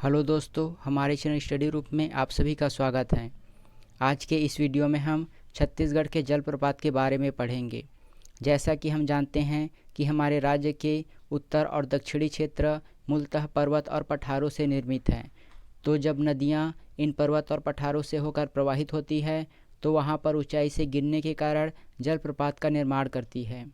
Hello दोस्तों, हमारे channel study group में आप सभी का स्वागत है। आज के इस वीडियो में हम छत्तीसगढ़ के जलप्रपात के बारे में पढ़ेंगे। जैसा कि हम जानते हैं कि हमारे राज्य के उत्तर और दक्षिणी क्षेत्र मूलतः पर्वत और पठारों से निर्मित हैं। तो जब नदियाँ इन पर्वत और पठारों से होकर प्रवाहित होती है तो वहाँ पर ऊंचाई से गिरने के कारण जलप्रपात का निर्माण करती है।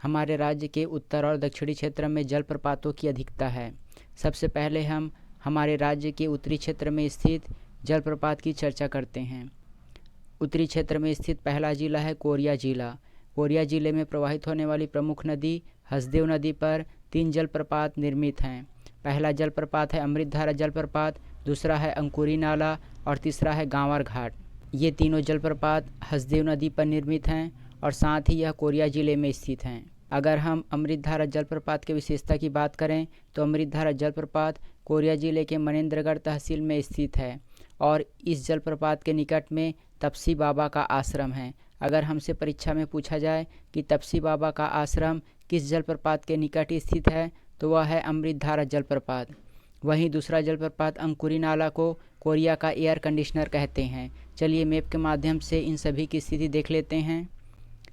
हमारे राज्य के उत्तर और दक्षिणी क्षेत्र में जलप्रपातों की अधिकता है। सबसे पहले हम हमारे राज्य के उत्तरी क्षेत्र में स्थित जलप्रपात की चर्चा करते हैं। उत्तरी क्षेत्र में स्थित पहला जिला है कोरिया जिला। कोरिया जिले में प्रवाहित होने वाली प्रमुख नदी हसदेव नदी पर 3 जलप्रपात निर्मित हैं। पहला जलप्रपात है अमृतधारा जलप्रपात, दूसरा है अंकुरी नाला और तीसरा है गांवर घाट। ये तीनों जलप्रपात हसदेव नदी पर निर्मित हैं और साथ ही यह कोरिया जिले में स्थित हैं। अगर हम अमृतधारा जलप्रपात की विशेषता की बात करें तो अमृतधारा जलप्रपात कोरिया जिले के मनेन्द्रगढ़ तहसील में स्थित है और इस जलप्रपात के निकट में तपसी बाबा का आश्रम है। अगर हमसे परीक्षा में पूछा जाए कि तपसी बाबा का आश्रम किस जलप्रपात के निकट स्थित है तो वह है अमृतधारा जलप्रपात। वहीं दूसरा जलप्रपात अंकुरी नाला को कोरिया का एयर कंडीशनर कहते हैं। चलिए मैप के माध्यम से इन सभी की स्थिति देख लेते हैं।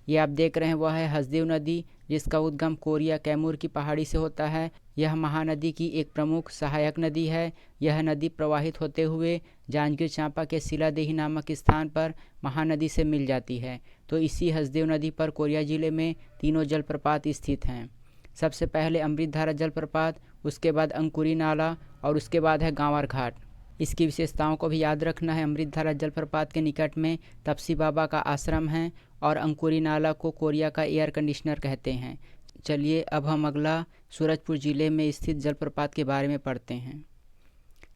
ये आप देख रहे हैं वह है हसदेव नदी, जिसका उद्गम कोरिया कैमूर की पहाड़ी से होता है। यह महानदी की एक प्रमुख सहायक नदी है। यह नदी प्रवाहित होते हुए जांजगीर चांपा के सिलादेही नामक स्थान पर महानदी से मिल जाती है। तो इसी हसदेव नदी पर कोरिया जिले में तीनों जलप्रपात स्थित हैं। सबसे पहले अमृतधारा जलप्रपात, उसके बाद अंकुरी नाला और उसके बाद है गांवर घाट। इसकी विशेषताओं को भी याद रखना है। अमृतधारा जलप्रपात के निकट में तपसी बाबा का आश्रम है और अंकुरी नाला को कोरिया का एयर कंडीशनर कहते हैं। चलिए अब हम अगला सूरजपुर जिले में स्थित जलप्रपात के बारे में पढ़ते हैं।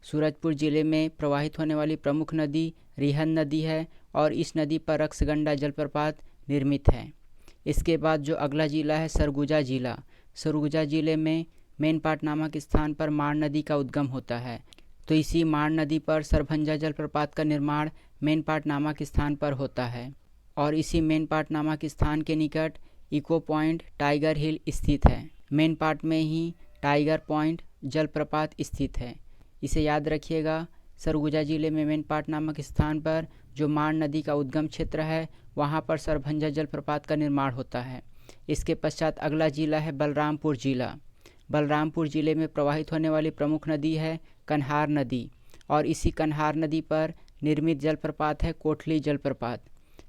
सूरजपुर जिले में प्रवाहित होने वाली प्रमुख नदी रिहन नदी है और इस नदी पर रक्सगंडा जलप्रपात निर्मित है। इसके बाद जो अगला जिला है सरगुजा जिला। सरगुजा जिले में मेनपाट नामक स्थान पर माण नदी का उद्गम होता है। तो इसी माण नदी पर सरभंजा जलप्रपात का निर्माण मेनपाट नामक स्थान पर होता है और इसी मेनपाट नामक स्थान के निकट इको पॉइंट टाइगर हिल स्थित है। मेनपाट में ही टाइगर पॉइंट जलप्रपात स्थित है, इसे याद रखिएगा। सरगुजा जिले में मेनपाट नामक स्थान पर जो माण नदी का उद्गम क्षेत्र है वहाँ पर सरभंजा जलप्रपात का निर्माण होता है। इसके पश्चात अगला जिला है बलरामपुर जिला। बलरामपुर जिले में प्रवाहित होने वाली प्रमुख नदी है कन्हार नदी और इसी कन्हार नदी पर निर्मित जलप्रपात है कोठली जलप्रपात।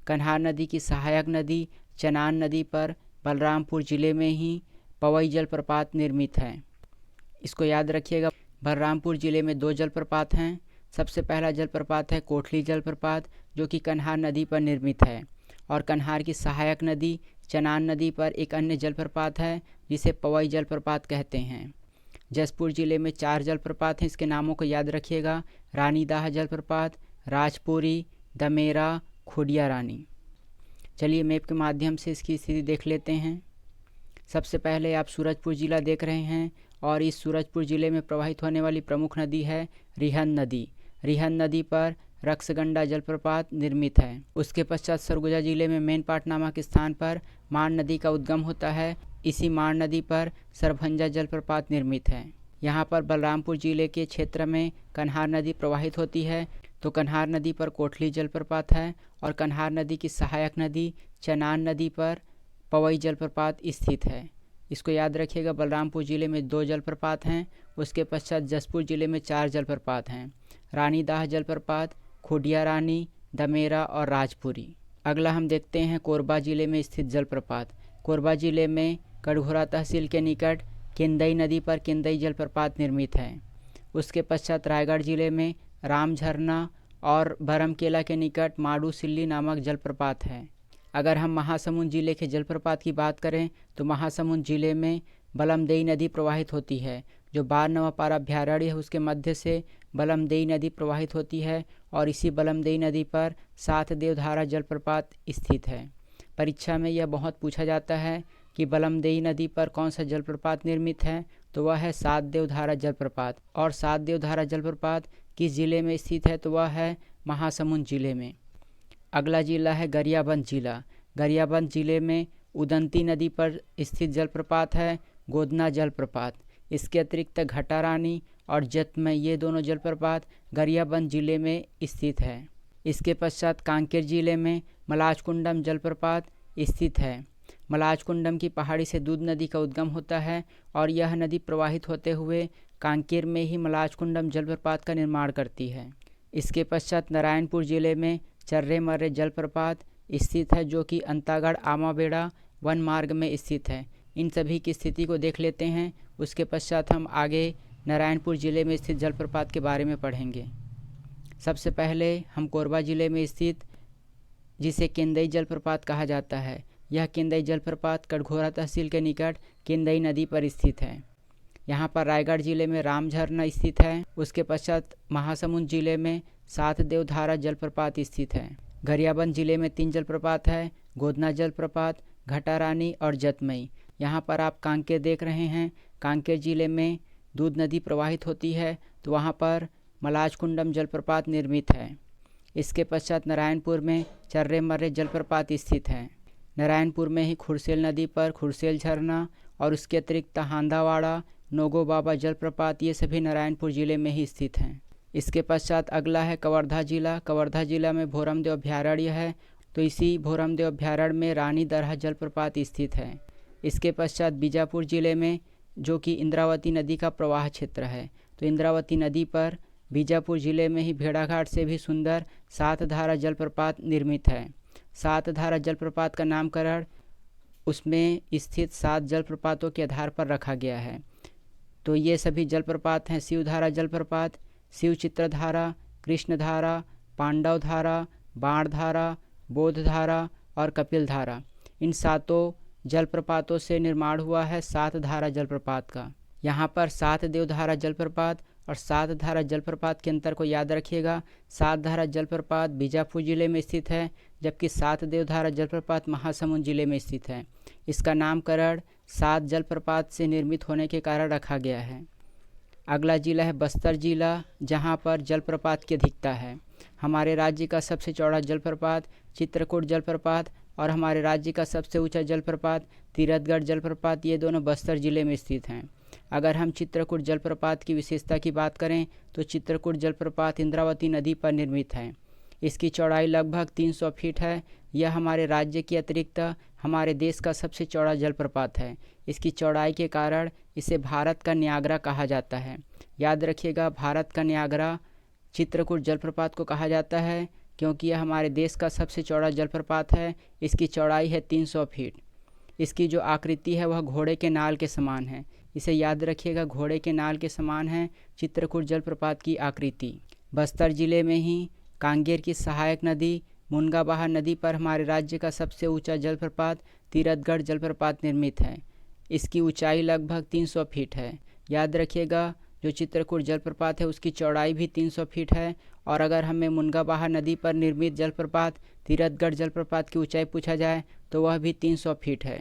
कन्हार नदी की सहायक नदी चनान नदी पर बलरामपुर जिले में ही पवई जलप्रपात निर्मित है, इसको याद रखिएगा। बलरामपुर जिले में 2 जलप्रपात हैं। सबसे पहला जलप्रपात है कोठली जलप्रपात जो कि कन्हार नदी पर निर्मित है और कन्हार की सहायक नदी चनान नदी पर एक अन्य जलप्रपात है जिसे पवई जलप्रपात कहते हैं। जसपुर जिले में 4 जलप्रपात हैं, इसके नामों को याद रखिएगा। रानीदाह जलप्रपात, राजपुरी, दमेरा, खुडिया रानी। चलिए मैप के माध्यम से इसकी स्थिति देख लेते हैं। सबसे पहले आप सूरजपुर जिला देख रहे हैं और इस सूरजपुर जिले में प्रवाहित होने वाली प्रमुख नदी है रिहन नदी। रिहन नदी पर रक्सगंडा जलप्रपात निर्मित है। उसके पश्चात सरगुजा जिले में मेनपाट नामक स्थान पर माण नदी का उद्गम होता है। इसी माण नदी पर सरभंजा जलप्रपात निर्मित है। यहाँ पर बलरामपुर जिले के क्षेत्र में कन्हार नदी प्रवाहित होती है। तो कन्हार नदी पर कोठली जलप्रपात है और कन्हार नदी की सहायक नदी चनान नदी पर पवई जलप्रपात स्थित है, इसको याद रखिएगा। बलरामपुर जिले में 2 जलप्रपात हैं। उसके पश्चात जसपुर जिले में 4 जलप्रपात हैं। रानीदाह जलप्रपात, खुडिया रानी, दमेरा और राजपुरी। अगला हम देखते हैं कोरबा जिले में स्थित जलप्रपात। कोरबा जिले में कटघोरा तहसील के निकट केंदई नदी पर केंदई जलप्रपात निर्मित है। उसके पश्चात रायगढ़ जिले में राम झरना और बरमकेला के निकट माडू सिल्ली नामक जलप्रपात है। अगर हम महासमुंद जिले के जलप्रपात की बात करें तो महासमुंद जिले में बलमदेई नदी प्रवाहित होती है। जो 12 नवापारा अभ्यारण्य है उसके मध्य से बलमदेई नदी प्रवाहित होती है और इसी बलमदेई नदी पर 7 देवधारा जलप्रपात स्थित है। परीक्षा में यह बहुत पूछा जाता है कि बलमदेई नदी पर कौन सा जलप्रपात निर्मित है, तो वह है 7 देवधारा जलप्रपात। और 7 देवधारा जलप्रपात किस जिले में स्थित है, तो वह है महासमुंद जिले में। अगला जिला है गरियाबंद जिला। गरियाबंद जिले में उदंती नदी पर स्थित जलप्रपात है गोदना जलप्रपात। इसके अतिरिक्त घटा रानी और जतमई, ये दोनों जलप्रपात गरियाबंद जिले में स्थित है। इसके पश्चात कांकेर जिले में मलाजकुंडम जलप्रपात स्थित है। मलाजकुंडम की पहाड़ी से दूध नदी का उद्गम होता है और यह नदी प्रवाहित होते हुए कांकेर में ही मलाजकुंडम जलप्रपात का निर्माण करती है। इसके पश्चात नारायणपुर जिले में चर्रे मर्रे जलप्रपात स्थित है, जो कि अंतागढ़ आमाबेड़ा वन मार्ग में स्थित है। इन सभी की स्थिति को देख लेते हैं, उसके पश्चात हम आगे नारायणपुर जिले में स्थित जलप्रपात के बारे में पढ़ेंगे। सबसे पहले हम कोरबा जिले में स्थित, जिसे केंदई जलप्रपात कहा जाता है, यह केंदई जलप्रपात कटघोरा तहसील के निकट केंदई नदी पर स्थित है। यहाँ पर रायगढ़ जिले में राम झरना स्थित है। उसके पश्चात महासमुंद जिले में सात देवधारा जलप्रपात स्थित है। गरियाबंद जिले में 3 जलप्रपात है, गोदना जलप्रपात, घटारानी और जतमई। यहाँ पर आप कांकेर देख रहे हैं। कांकेर जिले में दूध नदी प्रवाहित होती है, तो वहाँ पर मलाजकुंडम जलप्रपात निर्मित है। इसके पश्चात नारायणपुर में चर्रे मर्रे जलप्रपात स्थित है। नारायणपुर में ही खुरसेल नदी पर खुरसेल झरना और उसके अतिरिक्त हांदावाड़ा, नोगो बाबा जलप्रपात, ये सभी नारायणपुर जिले में ही स्थित हैं। इसके पश्चात अगला है कवर्धा जिला। कवर्धा जिला में भोरमदेव अभ्यारण्य है, तो इसी भोरमदेव अभ्यारण्य में रानी दरहा जलप्रपात स्थित है। इसके पश्चात बीजापुर जिले में, जो कि इंद्रावती नदी का प्रवाह क्षेत्र है, तो इंद्रावती नदी पर बीजापुर जिले में ही भेड़ाघाट से भी सुंदर सात धारा जलप्रपात निर्मित है। सात धारा जलप्रपात का नामकरण उसमें स्थित 7 जलप्रपातों के आधार पर रखा गया है। तो ये सभी जलप्रपात हैं शिवधारा जलप्रपात, शिव चित्रधारा, कृष्णधारा, पांडव धारा, बाणधारा, बोधधारा और कपिल धारा। इन सातों जलप्रपातों से निर्माण हुआ है 7 धारा जलप्रपात का। यहाँ पर 7 देवधारा जलप्रपात और 7 धारा जलप्रपात के अंतर को याद रखिएगा। 7 धारा जलप्रपात बीजापुर जिले में स्थित है, जबकि 7 देवधारा जलप्रपात महासमुंद जिले में स्थित है। इसका नामकरण 7 जलप्रपात से निर्मित होने के कारण रखा गया है। अगला जिला है बस्तर जिला, जहाँ पर जलप्रपात की अधिकता है। हमारे राज्य का सबसे चौड़ा जलप्रपात चित्रकूट जलप्रपात और हमारे राज्य का सबसे ऊंचा जलप्रपात तीरथगढ़ जलप्रपात, ये दोनों बस्तर जिले में स्थित हैं। अगर हम चित्रकूट जलप्रपात की विशेषता की बात करें, तो चित्रकूट जलप्रपात इंद्रावती नदी पर निर्मित है। इसकी चौड़ाई लगभग 300 फीट है। यह हमारे राज्य के अतिरिक्त हमारे देश का सबसे चौड़ा जलप्रपात है। इसकी चौड़ाई के कारण इसे भारत का न्यागरा कहा जाता है। याद रखिएगा, भारत का न्यागरा चित्रकूट जलप्रपात को कहा जाता है, क्योंकि यह हमारे देश का सबसे चौड़ा जलप्रपात है। इसकी चौड़ाई है 300 फीट। इसकी जो आकृति है वह घोड़े के नाल के समान है। इसे याद रखिएगा, घोड़े के नाल के समान है चित्रकूट जलप्रपात की आकृति। बस्तर जिले में ही कांगेर की सहायक नदी मुनगाबहा नदी पर हमारे राज्य का सबसे ऊंचा जलप्रपात तीरथगढ़ जलप्रपात निर्मित है। इसकी ऊंचाई लगभग 300 फीट है। याद रखिएगा, जो चित्रकूट जलप्रपात है उसकी चौड़ाई भी 300 फीट है। और अगर हमें मुनगाबहा नदी पर निर्मित जलप्रपात तीरथगढ़ जलप्रपात की ऊंचाई पूछा जाए तो वह भी 300 फीट है,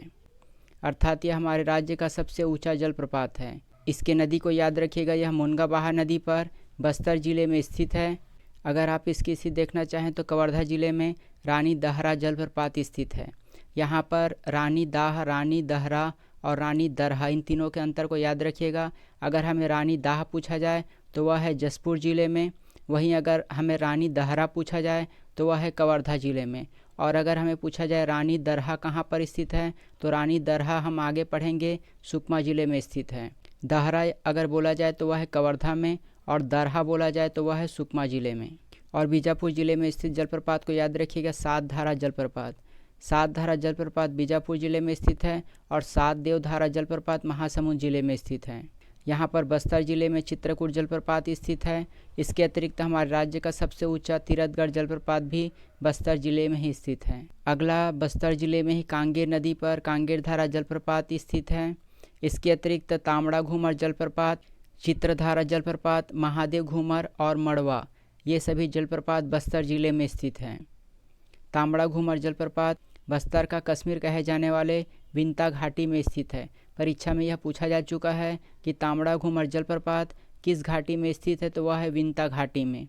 अर्थात यह हमारे राज्य का सबसे ऊंचा जलप्रपात है। इसके नदी को याद रखिएगा, यह मुनगाबहा नदी पर बस्तर जिले में स्थित है। अगर आप इसकी स्थिति देखना चाहें तो कवर्धा जिले में रानी दहरा जलप्रपात स्थित है। यहाँ पर रानी दाह, रानी दहरा और रानी दरहा, इन तीनों के अंतर को याद रखिएगा। अगर हमें रानी दाह पूछा जाए तो वह है जसपुर जिले में, वहीं अगर हमें रानी दहरा पूछा जाए तो वह है कवर्धा जिले में। और अगर हमें पूछा जाए रानी दरहा कहाँ पर स्थित है, तो रानी दरहा हम आगे पढ़ेंगे सुकमा जिले में स्थित है। दहरा अगर बोला जाए तो वह है कवर्धा में और दरहा बोला जाए तो वह है सुकमा जिले में। और बीजापुर जिले में स्थित जलप्रपात को याद रखिएगा, 7 धारा जलप्रपात। 7 धारा जलप्रपात बीजापुर जिले में स्थित है और 7 देवधारा जलप्रपात महासमुंद जिले में स्थित है। यहाँ पर बस्तर जिले में चित्रकूट जलप्रपात स्थित है। इसके अतिरिक्त हमारे राज्य का सबसे ऊंचा तीरथगढ़ जलप्रपात भी बस्तर जिले में ही स्थित है। अगला बस्तर जिले में ही कांगेर नदी पर कांगेर धारा जलप्रपात स्थित है। इसके अतिरिक्त तांबड़ा घूमर जलप्रपात, चित्रधारा जलप्रपात, महादेव घूमर और मड़वा, ये सभी जलप्रपात बस्तर जिले में स्थित हैं। तांबड़ा घूमर जलप्रपात बस्तर का कश्मीर कहे जाने वाले विंता घाटी में स्थित है। परीक्षा में यह पूछा जा चुका है कि तांबड़ा घूमर जलप्रपात किस घाटी में स्थित है, तो वह है विंता घाटी में।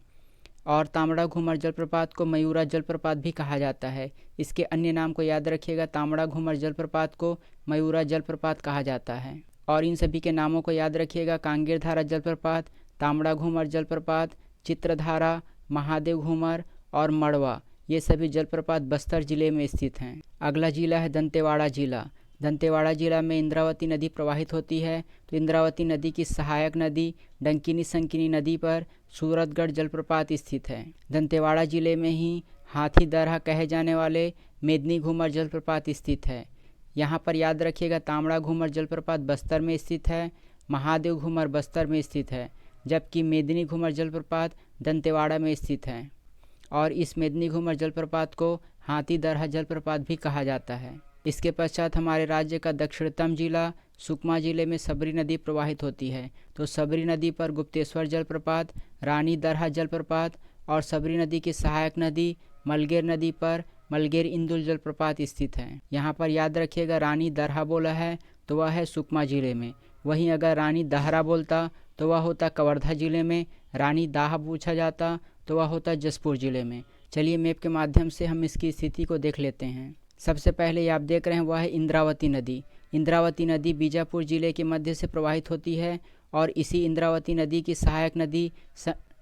और तांबड़ा घूमर जलप्रपात को मयूरा जलप्रपात भी कहा जाता है। इसके अन्य नाम को याद रखिएगा, तांबड़ा घूमर जलप्रपात को मयूरा जलप्रपात कहा जाता है। और इन सभी के नामों को याद रखिएगा, कांगेर धारा जलप्रपात, तांबड़ा घूमर जलप्रपात, चित्रधारा, महादेव घूमर और मड़वा, ये सभी जलप्रपात बस्तर जिले में स्थित हैं। अगला जिला है दंतेवाड़ा जिला। दंतेवाड़ा जिला में इंद्रावती नदी प्रवाहित होती है। तो इंद्रावती नदी की सहायक नदी डंकिनी संकिनी नदी पर सूरतगढ़ जलप्रपात स्थित है। दंतेवाड़ा जिले में ही हाथी दरहा कहे जाने वाले मेदिनी घूमर जलप्रपात स्थित है। यहाँ पर याद रखिएगा तांबड़ा घूमर जलप्रपात बस्तर में स्थित है, महादेव घूमर बस्तर में स्थित है, जबकि मेदिनी घूमर जलप्रपात दंतेवाड़ा में स्थित है। और इस मेदिनी घूमर जलप्रपात को हाथी दरहा जलप्रपात भी कहा जाता है। इसके पश्चात हमारे राज्य का दक्षिणतम जिला सुकमा जिले में सबरी नदी प्रवाहित होती है। तो सबरी नदी पर गुप्तेश्वर जलप्रपात, रानी दरहा जलप्रपात और सबरी नदी की सहायक नदी मलगेर नदी पर मलगेर इंदुल जलप्रपात स्थित है। यहाँ पर याद रखिएगा रानी दरहा बोला है तो वह है सुकमा जिले में, वहीं अगर रानी दहरा बोलता तो वह होता कवर्धा जिले में, रानी दाह पूछा जाता तो वह होता जसपुर जिले में। चलिए मैप के माध्यम से हम इसकी स्थिति को देख लेते हैं। सबसे पहले आप देख रहे हैं वह है इंद्रावती नदी। इंद्रावती नदी बीजापुर जिले के मध्य से प्रवाहित होती है और इसी इंद्रावती नदी की सहायक नदी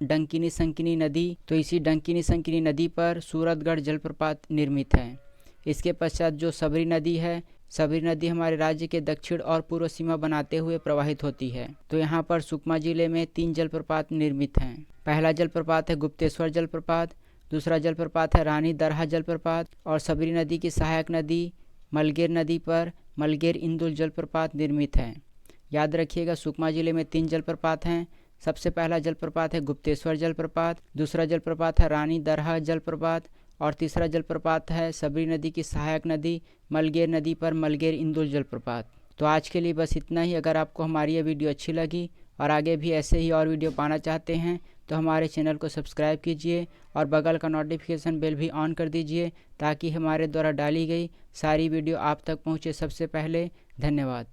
डंकिनी संकिनी नदी, तो इसी डंकिनी संकिनी नदी पर सूरतगढ़ जलप्रपात निर्मित है। इसके पश्चात जो सबरी नदी है, सबरी नदी हमारे राज्य के दक्षिण और पूर्व सीमा बनाते हुए प्रवाहित होती है। तो यहाँ पर सुकमा जिले में 3 जलप्रपात निर्मित हैं। पहला जलप्रपात है गुप्तेश्वर जलप्रपात, दूसरा जलप्रपात है रानी दरहा जलप्रपात और सबरी नदी की सहायक नदी मलगेर नदी पर मलगेर इंदुल जलप्रपात निर्मित है। याद रखिएगा सुकमा जिले में 3 जलप्रपात हैं। सबसे पहला जलप्रपात है गुप्तेश्वर जलप्रपात, दूसरा जलप्रपात है रानी दरहा जलप्रपात और तीसरा जलप्रपात है सबरी नदी की सहायक नदी मलगेर नदी पर मलगेर इंदुल जलप्रपात। तो आज के लिए बस इतना ही। अगर आपको हमारी ये वीडियो अच्छी लगी और आगे भी ऐसे ही और वीडियो पाना चाहते हैं तो हमारे चैनल को सब्सक्राइब कीजिए और बगल का नोटिफिकेशन बेल भी ऑन कर दीजिए ताकि हमारे द्वारा डाली गई सारी वीडियो आप तक पहुँचे सबसे पहले। धन्यवाद।